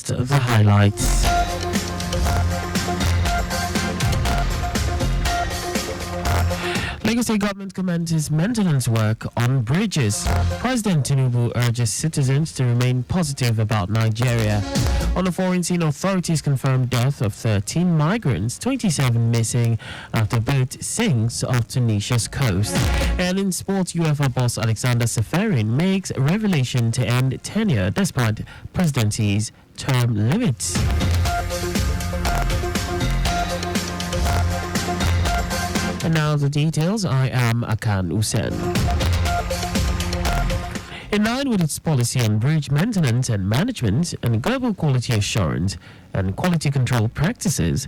The highlights. Lagos State government commences maintenance work on bridges. President Tinubu urges citizens to remain positive about Nigeria. On the foreign scene, authorities confirmed death of 13 migrants, 27 missing after boat sinks off Tunisia's coast. And in sports, UEFA boss Alexander Seferin makes a revelation to end tenure despite presidency's term limits. And now the details. I am Akan Usen. In line with its policy on bridge maintenance and management and global quality assurance and quality control practices,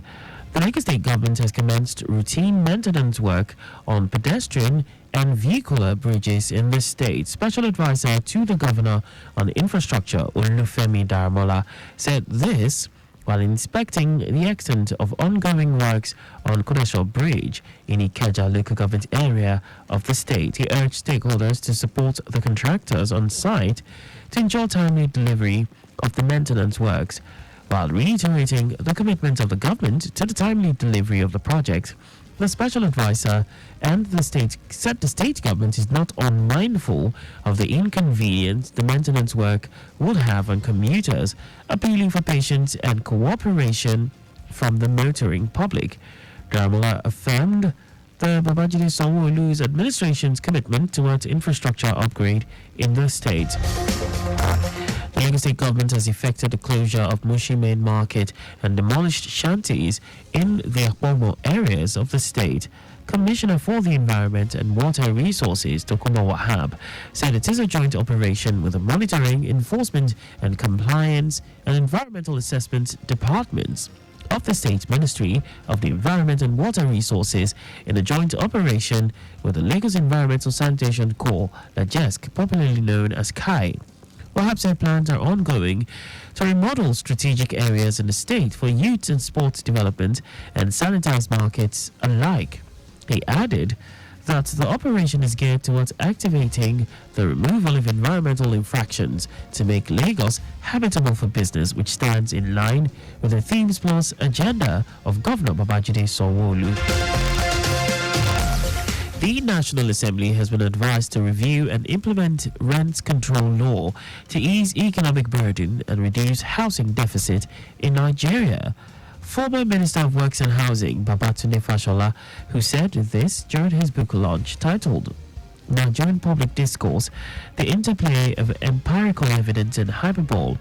the Lagos State government has commenced routine maintenance work on pedestrian and vehicular bridges in the state. Special advisor to the governor on infrastructure, Olufemi Daramola, said this while inspecting the extent of ongoing works on Kodasho Bridge in Ikeja local government area of the state. He urged stakeholders to support the contractors on site to ensure timely delivery of the maintenance works, while reiterating the commitment of the government to the timely delivery of the project. The special advisor and the state said the state government is not unmindful of the inconvenience the maintenance work would have on commuters, appealing for patience and cooperation from the motoring public. Daramola affirmed the Babajide Sanwo-Olu's administration's commitment towards infrastructure upgrade in the state. The Lagos State government has effected the closure of Mushi Main Market and demolished shanties in the Akpomo areas of the state. Commissioner for the Environment and Water Resources, Tokunbo Wahab, said it is a joint operation with the Monitoring, Enforcement and Compliance and Environmental Assessment Departments of the State Ministry of the Environment and Water Resources in a joint operation with the Lagos Environmental Sanitation Corps, LAGESC, popularly known as KAI. Perhaps their plans are ongoing to remodel strategic areas in the state for youth and sports development and sanitized markets alike. He added that the operation is geared towards activating the removal of environmental infractions to make Lagos habitable for business, which stands in line with the Themes Plus agenda of Governor Babajide Sanwo-Olu. The National Assembly has been advised to review and implement rent control law to ease economic burden and reduce housing deficit in Nigeria. Former Minister of Works and Housing, Babatunde Fashola, who said this during his book launch titled Nigerian Public Discourse, The Interplay of Empirical Evidence and Hyperbole,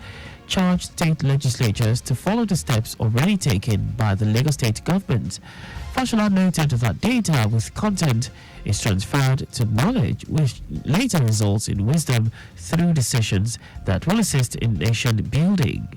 charged state legislatures to follow the steps already taken by the Lagos State government. Fashola noted that data with content is transferred to knowledge, which later results in wisdom through decisions that will assist in nation building.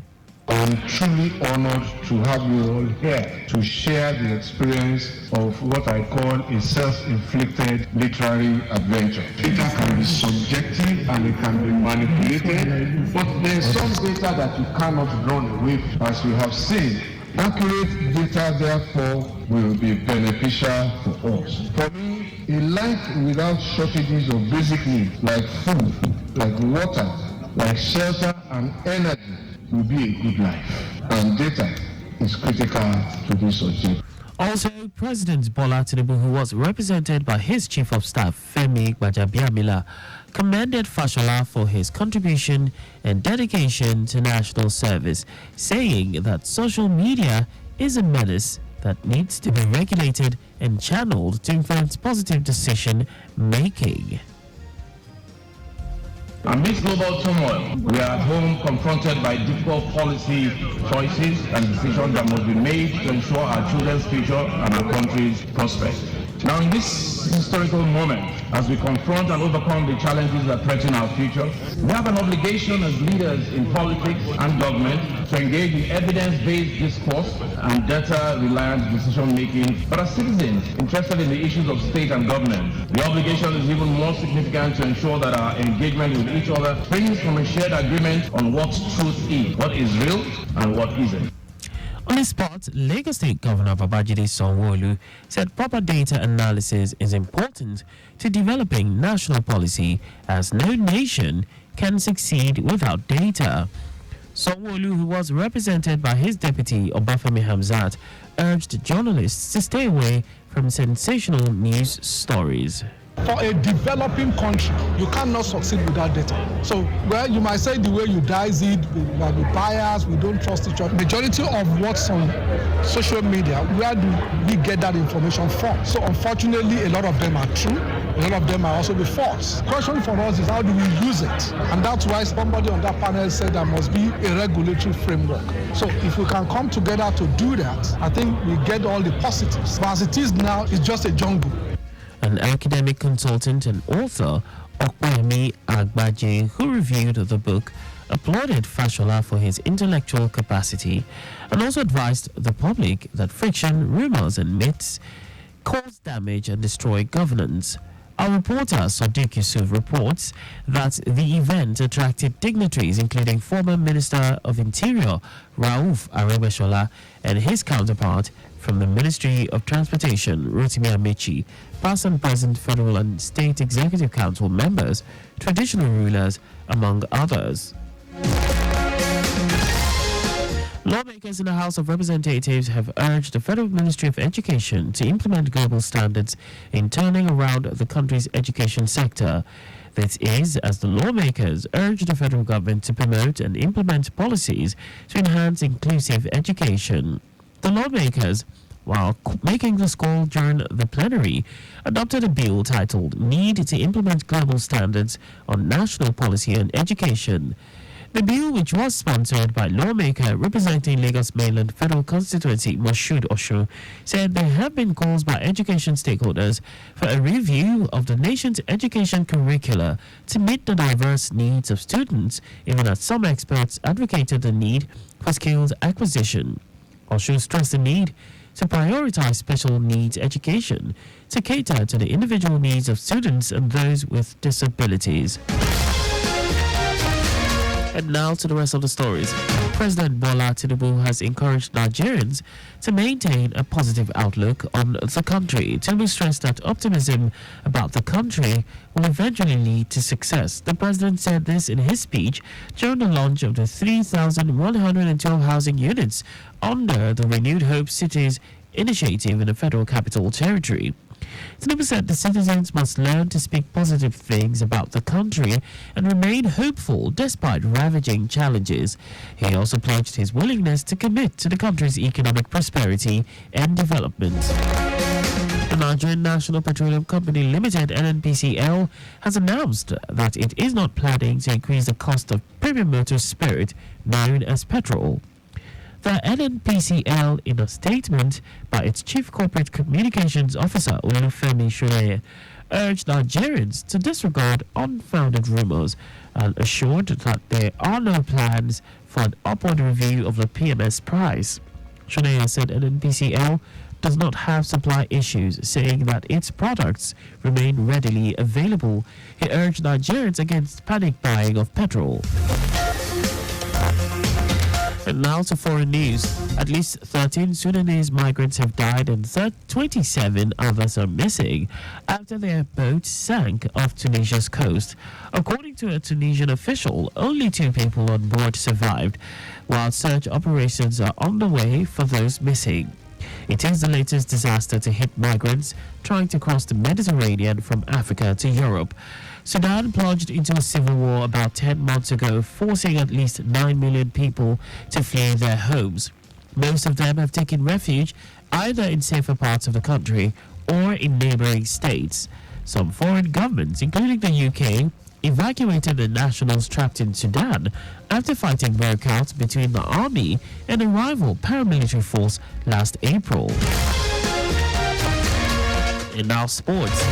I'm truly honored to have you all here to share the experience of what I call a self-inflicted literary adventure. Data can be subjective and it can be manipulated, but there's some data that you cannot run away from, as we have seen. Accurate data, therefore, will be beneficial for us. For me, a life without shortages of basic needs like food, like water, like shelter and energy will be a good life. And data is critical to this objective. Also, President Bola Tinubu, who was represented by his Chief of Staff, Femi Gbajabiamila, commended Fashola for his contribution and dedication to national service, saying that social media is a menace that needs to be regulated and channeled to influence positive decision making. Amidst global turmoil, we are at home confronted by difficult policy choices and decisions that must be made to ensure our children's future and our country's prospect. Now, in this historical moment, as we confront and overcome the challenges that threaten our future, we have an obligation as leaders in politics and government to engage in evidence-based discourse and data-reliant decision-making. But as citizens interested in the issues of state and government, the obligation is even more significant to ensure that our engagement with each other springs from a shared agreement on what truth is, what is real and what isn't. On the spot, Lagos State Governor Babajide Sanwo-Olu said proper data analysis is important to developing national policy, as no nation can succeed without data. Sanwo-Olu, who was represented by his deputy Obafemi Hamzat, urged journalists to stay away from sensational news stories. For a developing country, you cannot succeed without data. So, well, you might say the way you dice it, we might be biased, we don't trust each other. Majority of what's on social media, where do we get that information from? So, unfortunately, a lot of them are true. A lot of them are also be false. Question for us is how do we use it? And that's why somebody on that panel said there must be a regulatory framework. So, if we can come together to do that, I think we get all the positives. But as it is now, it's just a jungle. An academic consultant and author, Okwemi Agbaje, who reviewed the book, applauded Fashola for his intellectual capacity and also advised the public that friction, rumors, and myths cause damage and destroy governance. Our reporter, Sadiq Yusuf, reports that the event attracted dignitaries including former Minister of Interior, Rauf Arebeshola, and his counterpart from the Ministry of Transportation, Rotimi Amechi, past and present federal and state executive council members, traditional rulers, among others. Lawmakers in the House of Representatives have urged the Federal Ministry of Education to implement global standards in turning around the country's education sector. This is as the lawmakers urge the federal government to promote and implement policies to enhance inclusive education. The lawmakers, while making this call during the plenary, adopted a bill titled Need to Implement Global Standards on National Policy on Education. The bill, which was sponsored by lawmaker representing Lagos Mainland Federal Constituency Moshood Osho, said there have been calls by education stakeholders for a review of the nation's education curricula to meet the diverse needs of students, even as some experts advocated the need for skills acquisition. Osho stressed the need to prioritize special needs education to cater to the individual needs of students and those with disabilities. And now to the rest of the stories. President Bola Tinubu has encouraged Nigerians to maintain a positive outlook on the country. Tinubu stressed that optimism about the country will eventually lead to success. The president said this in his speech during the launch of the 3,112 housing units under the Renewed Hope Cities initiative in the Federal Capital Territory. Tinubu said the citizens must learn to speak positive things about the country and remain hopeful despite ravaging challenges. He also pledged his willingness to commit to the country's economic prosperity and development. The Nigerian National Petroleum Company Limited, NNPCL, has announced that it is not planning to increase the cost of premium motor spirit known as petrol. The NNPCL, in a statement by its Chief Corporate Communications Officer, Olufemi Shuleye, urged Nigerians to disregard unfounded rumors and assured that there are no plans for an upward review of the PMS price. Shuleye said NNPCL does not have supply issues, saying that its products remain readily available. He urged Nigerians against panic buying of petrol. And now to foreign news. At least 13 Sudanese migrants have died and 27 others are missing after their boat sank off Tunisia's coast. According to a Tunisian official, only 2 people on board survived, while search operations are underway for those missing. It is the latest disaster to hit migrants trying to cross the Mediterranean from Africa to Europe. Sudan plunged into a civil war about 10 months ago, forcing at least 9 million people to flee their homes. Most of them have taken refuge either in safer parts of the country or in neighboring states. Some foreign governments, including the UK, evacuated the nationals trapped in Sudan after fighting broke out between the army and a rival paramilitary force last April. In now sports,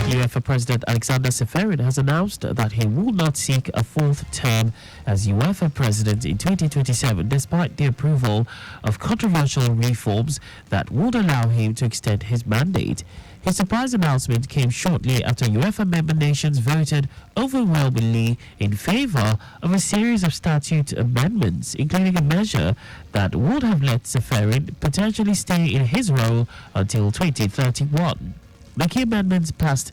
UEFA President Alexander Seferin has announced that he will not seek a 4th term as UEFA President in 2027 despite the approval of controversial reforms that would allow him to extend his mandate. His surprise announcement came shortly after UEFA member nations voted overwhelmingly in favor of a series of statute amendments, including a measure that would have let Seferin potentially stay in his role until 2031. The key amendments passed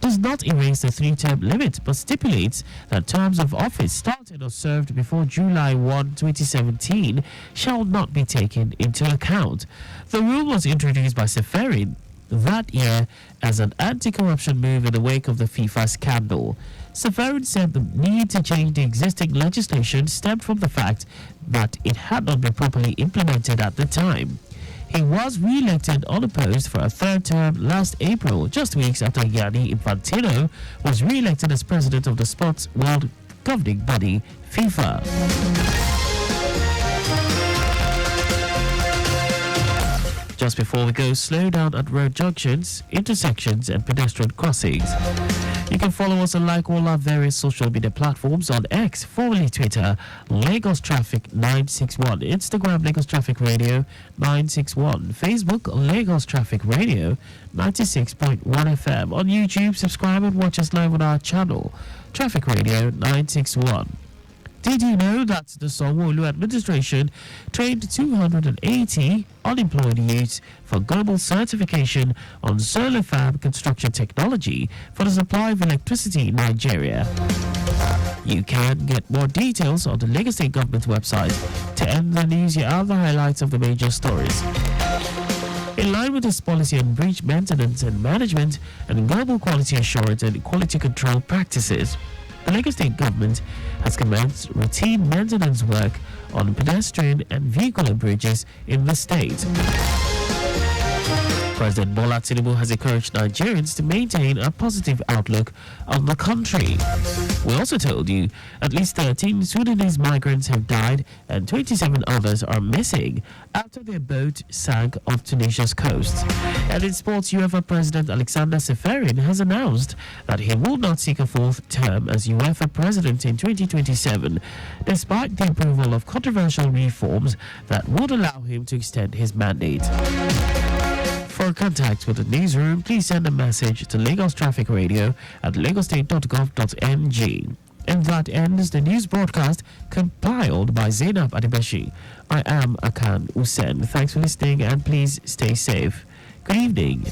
does not erase the 3-term limit but stipulates that terms of office started or served before July 1, 2017 shall not be taken into account. The rule was introduced by Seferin that year as an anti-corruption move in the wake of the FIFA scandal. Seferin said the need to change the existing legislation stemmed from the fact that it had not been properly implemented at the time. He was re-elected unopposed for a third term last April, just weeks after Gianni Infantino was re-elected as president of the sports world governing body, FIFA. Just before we go, slow down at road junctions, intersections and pedestrian crossings. You can follow us and like all our various social media platforms on X, formerly Twitter, Lagos Traffic 961, Instagram Lagos Traffic Radio 961, Facebook Lagos Traffic Radio 96.1 FM. On YouTube, subscribe and watch us live on our channel, Traffic Radio 961. Did you know that the Sanwo-Olu administration trained 280 unemployed youths for global certification on solar farm construction technology for the supply of electricity in Nigeria? You can get more details on the Lagos State Government website. To end the news, here are the highlights of the major stories. In line with this policy on bridge maintenance and management and global quality assurance and quality control practices, the Lagos State Government has commenced routine maintenance work on pedestrian and vehicular bridges in the state. President Bola Tinubu has encouraged Nigerians to maintain a positive outlook on the country. We also told you at least 13 Sudanese migrants have died and 27 others are missing after their boat sank off Tunisia's coast. And in sports, UEFA President Alexander Seferin has announced that he will not seek a fourth term as UEFA President in 2027, despite the approval of controversial reforms that would allow him to extend his mandate. For contact with the newsroom, please send a message to Lagos Traffic Radio at lagostate.gov.ng. And that ends the news broadcast compiled by Zainab Adebashi. I am Akan Usen. Thanks for listening and please stay safe. Good evening.